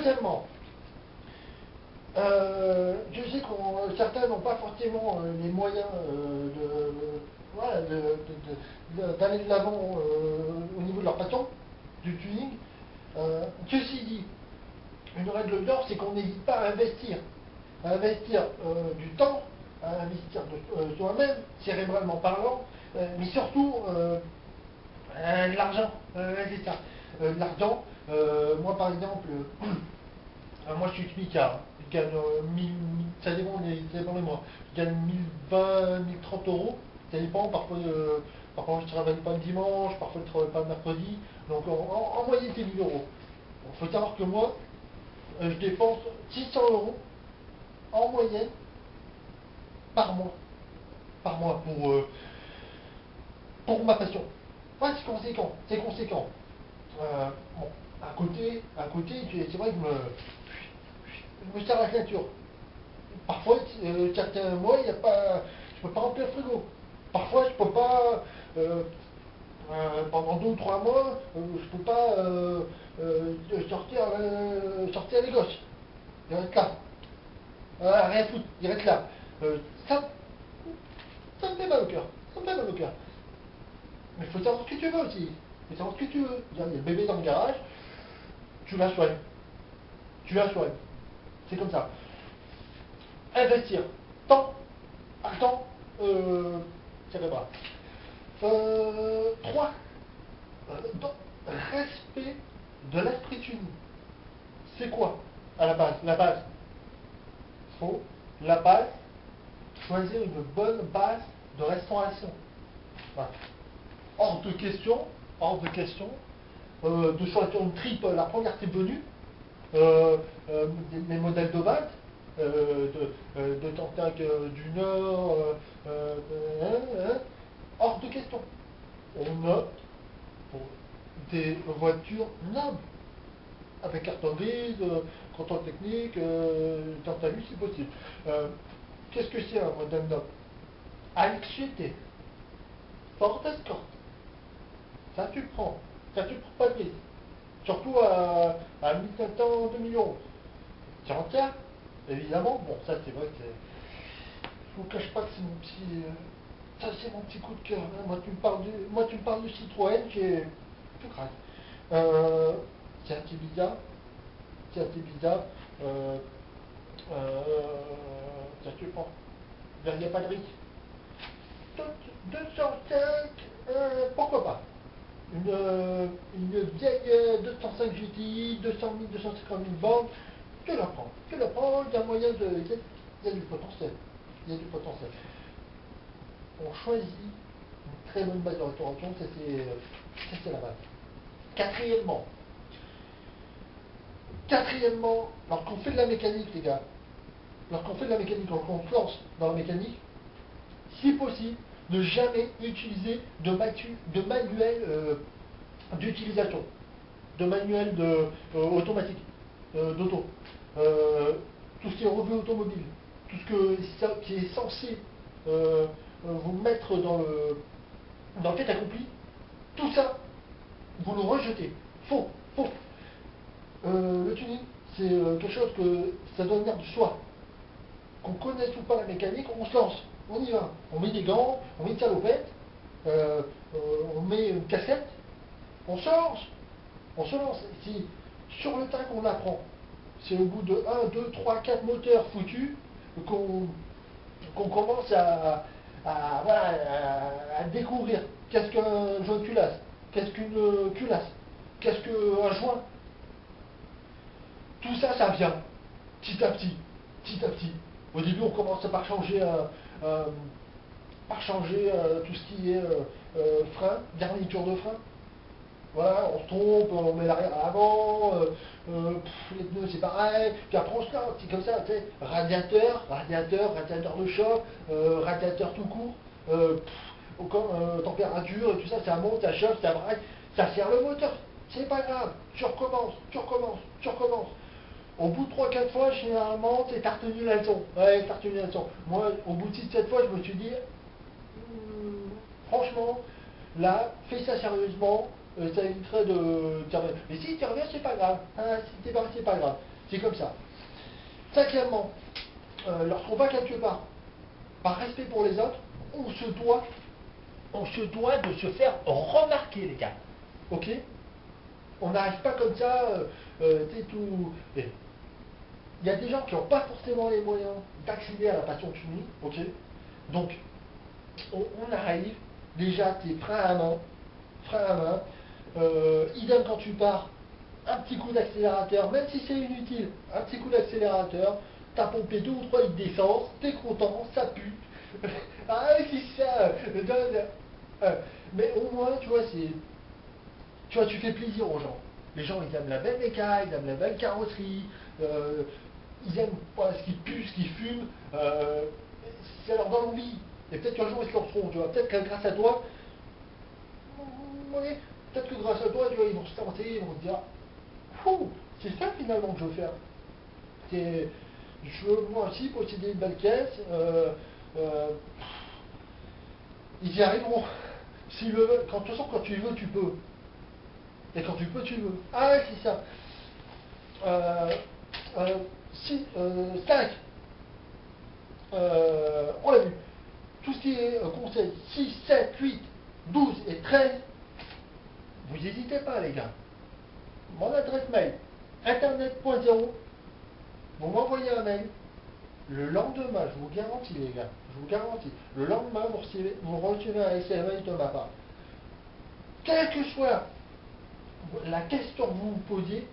Deuxièmement, je sais que certains n'ont pas forcément les moyens voilà, d'aller de l'avant au niveau de leur passion, du tuning. Ceci dit, une règle d'or, c'est qu'on n'hésite pas à investir du temps, à investir de soi-même, cérébralement parlant, mais surtout de l'argent. C'est ça. De l'argent. Moi, par exemple, moi je suis smicard. Je gagne 1000, ça dépend des mois. Je gagne 1020, 1030 euros. Ça dépend, parfois je ne travaille pas le dimanche, parfois je ne travaille pas le mercredi. Donc en moyenne, c'est 1000 euros. Il faut savoir que moi, je dépense 600 euros en moyenne par mois. Par mois pour ma passion. Ouais, c'est conséquent. C'est conséquent. Bon, à côté, c'est vrai que je me serre la ceinture. Parfois, certains mois, il y a pas, je peux pas remplir le frigo. Parfois, je peux pas, pendant 2 ou 3 mois, je peux pas sortir les gosses. Ils restent là. Rien foutre, ils restent là. Ça, ça me fait mal au cœur. Ça me fait mal au cœur. Mais il faut savoir ce que tu veux aussi. Il faut savoir ce que tu veux. Il y a le bébé dans le garage, tu la soignes. Tu la soignes. C'est comme ça. Investir. Temps, argent, cérébral. 3. Respect de l'esprit tuning. C'est quoi à la base? La base. Faut, la base, choisir une bonne base de restauration. Voilà. Hors de question, de choisir une tripe, la première tripe venue, les modèles de base, de Tantac du Nord, hors de question. On opte pour des voitures nobles, avec carte grise, contrôle technique, dans ta vue si possible. Qu'est-ce que c'est un modèle noble? AXGT, Ford Escort. Ça tu le prends. Ça tu le prends pas de risque. Surtout à 1500, 2000 euros. C'est en cas, évidemment. Bon, ça c'est vrai que je vous cache pas que c'est mon petit. Ça c'est mon petit coup de cœur. Hein. Moi tu me parles de Citroën qui est tout grave. C'est un petit bizarre. C'est un petit bizarre. Euh, euh, ça tu le prends. Il n'y a pas de risque. 205, pourquoi pas? Une vieille 205 GTI, 200 000, 250 000 bornes, tu la prends, il y a moyen de. Il y a du potentiel. Il y a du potentiel. On choisit une très bonne base de restauration, ça c'est la base. Quatrièmement, lorsqu'on fait de la mécanique, les gars, lorsqu'on se lance dans la mécanique, si possible, ne jamais utiliser de manuel d'utilisation, de manuel automatique, d'auto. Tout ce qui est revue automobile, tout qui est censé vous mettre dans le fait accompli, tout ça, vous le rejetez. Faux, faux. Le tuning, c'est quelque chose que ça doit venir du soi. Qu'on connaisse ou pas la mécanique, on se lance, on y va. On met des gants, on met une salopette, on met une casquette, on se lance. On se lance. Si sur le tas qu'on apprend, c'est au bout de 1, 2, 3, 4 moteurs foutus qu'on commence voilà, à découvrir qu'est-ce qu'un joint de culasse, qu'est-ce qu'une culasse, qu'est-ce qu'un joint. Tout ça, ça vient petit à petit, petit à petit. Au début, on commence par changer, tout ce qui est frein, garniture de frein. Voilà, on se trompe, on met l'arrière à l'avant, les pneus c'est pareil, puis après on se lance, c'est comme ça, tu sais, radiateur de choc, radiateur tout court, température, et tout ça, ça monte, ça chauffe, ça braque, ça sert le moteur, c'est pas grave, tu recommences, tu recommences, tu recommences. Au bout de 3, 4 fois, généralement, t'as retenu la leçon. Ouais, t'as retenu la leçon. Moi, au bout de 6, 7 fois, je me suis dit, franchement, là, fais ça sérieusement, Ça éviterait de te revenir. Mais si tu reviens, c'est pas grave. Hein, si t'es pas, c'est pas grave. C'est comme ça. Cinquièmement, lorsqu'on va quelque part, par respect pour les autres, on se doit de se faire remarquer, les gars. Ok? On n'arrive pas comme ça, tu sais, tout. Il y a des gens qui n'ont pas forcément les moyens d'accéder à la passion finie, ok? Donc, on arrive, déjà, tu es frein à main, idem quand tu pars, un petit coup d'accélérateur, même si c'est inutile, un petit coup d'accélérateur, t'as pompé 2 ou 3 litres d'essence, t'es content, ça pue. Ah, c'est ça. Mais au moins, tu vois, tu fais plaisir aux gens. Les gens, ils aiment la belle écaille, ils aiment la belle carrosserie, ils aiment pas ce qui pue, ce qui fume, ça leur donne envie. Et peut-être qu'un jour, ils se lanceront, tu vois. Peut-être que grâce à toi, oui, peut-être que grâce à toi, tu vois, ils vont se lancer, ils vont se dire, fou, c'est ça finalement que je veux faire. Je veux moi aussi posséder une belle caisse. Euh, ils y arriveront. S'ils le veulent. De toute façon, quand tu veux, tu peux. Et quand tu peux, tu veux. Ah ouais, c'est ça. Euh, 5. On l'a vu. Tout ce qui est conseil 6, 7, 8, 12 et 13, vous n'hésitez pas, les gars. Mon adresse mail, internet.0, vous m'envoyez un mail. Le lendemain, je vous garantis, les gars, je vous garantis, le lendemain, vous recevez un SMS de ma part. Quelle que soit la question que vous vous posiez,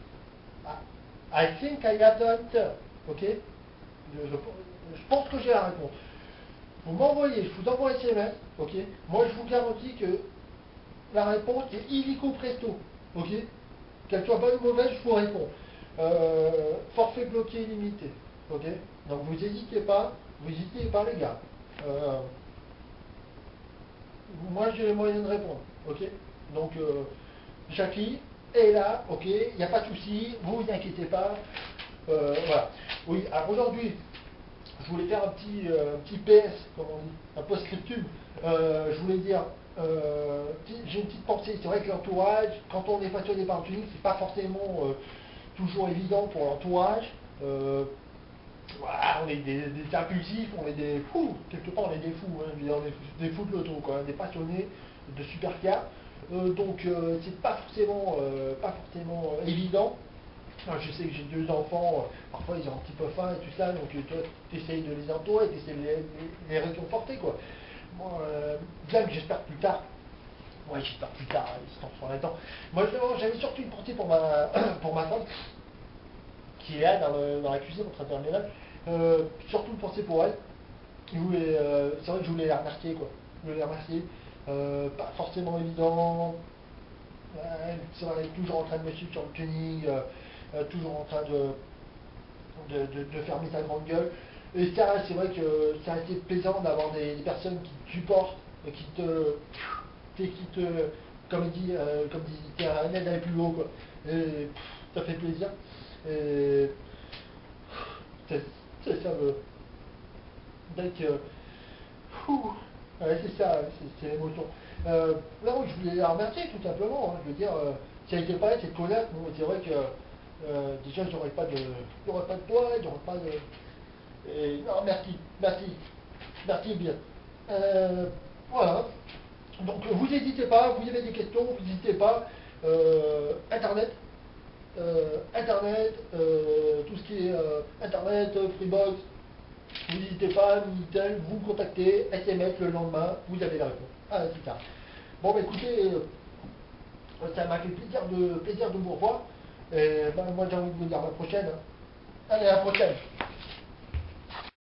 I think I have the answer. Ok? Je pense que j'ai la réponse. Vous m'envoyez, je vous envoie un SMS, ok? Moi, je vous garantis que la réponse est illico presto, ok? Qu'elle soit bonne ou mauvaise, je vous réponds. Forfait bloqué illimité, ok? Donc vous n'hésitez pas, les gars. Euh, Moi, j'ai les moyens de répondre, ok? Donc, Jackie est là, ok? Il n'y a pas de souci, vous inquiétez pas. Voilà. Oui, alors aujourd'hui, je voulais faire un petit PS, comme on dit, un post-scriptum. Je voulais dire, j'ai une petite pensée. C'est vrai que l'entourage, quand on est passionné par le tuning, c'est pas forcément toujours évident pour l'entourage. Voilà, on est des impulsifs, on est des fous, quelque part on est des fous, hein, je veux dire, on est des fous de l'auto, quoi, des passionnés de supercar. Donc c'est pas forcément évident. Moi, je sais que j'ai 2 enfants, parfois ils ont un petit peu faim et tout ça, donc toi tu essayes de les entourer, tu essayes de les réconforter, quoi. Moi, bien que j'espère plus tard, ouais, j'espère plus tard, ils s'en sont là-dedans. Moi, j'avais surtout une pensée pour pour ma femme, qui est là dans la cuisine en train de faire le ménage. Surtout une pensée pour elle. C'est vrai que je voulais la remercier, quoi. Je voulais la remercier. Pas forcément évident. C'est vrai, elle est toujours en train de me suivre sur le tuning, toujours en train de fermer sa grande gueule. Et ça, c'est vrai que ça a été plaisant d'avoir des personnes qui te supportent et comme dit, t'es un aide d'aller plus haut, quoi. Et ça fait plaisir. Et ça me. Donc, ouais, c'est ça, c'est l'émotion. Là où je voulais la remercier, tout simplement, hein, je veux dire, si elle n'était pas là, cette collègue, bon, c'est vrai que déjà, j'aurais pas de poids, j'aurais pas de. Non, merci bien. Voilà. Donc, vous n'hésitez pas, vous avez des questions, vous n'hésitez pas. Internet, tout ce qui est Internet, Freebox, vous n'hésitez pas, Minitel, vous me contactez, SMS le lendemain, vous avez la réponse. Ah, c'est ça. Bon, bah écoutez, ça m'a fait plaisir de vous revoir. Et ben, moi, j'ai envie de vous dire à la prochaine, hein. Allez, à la prochaine.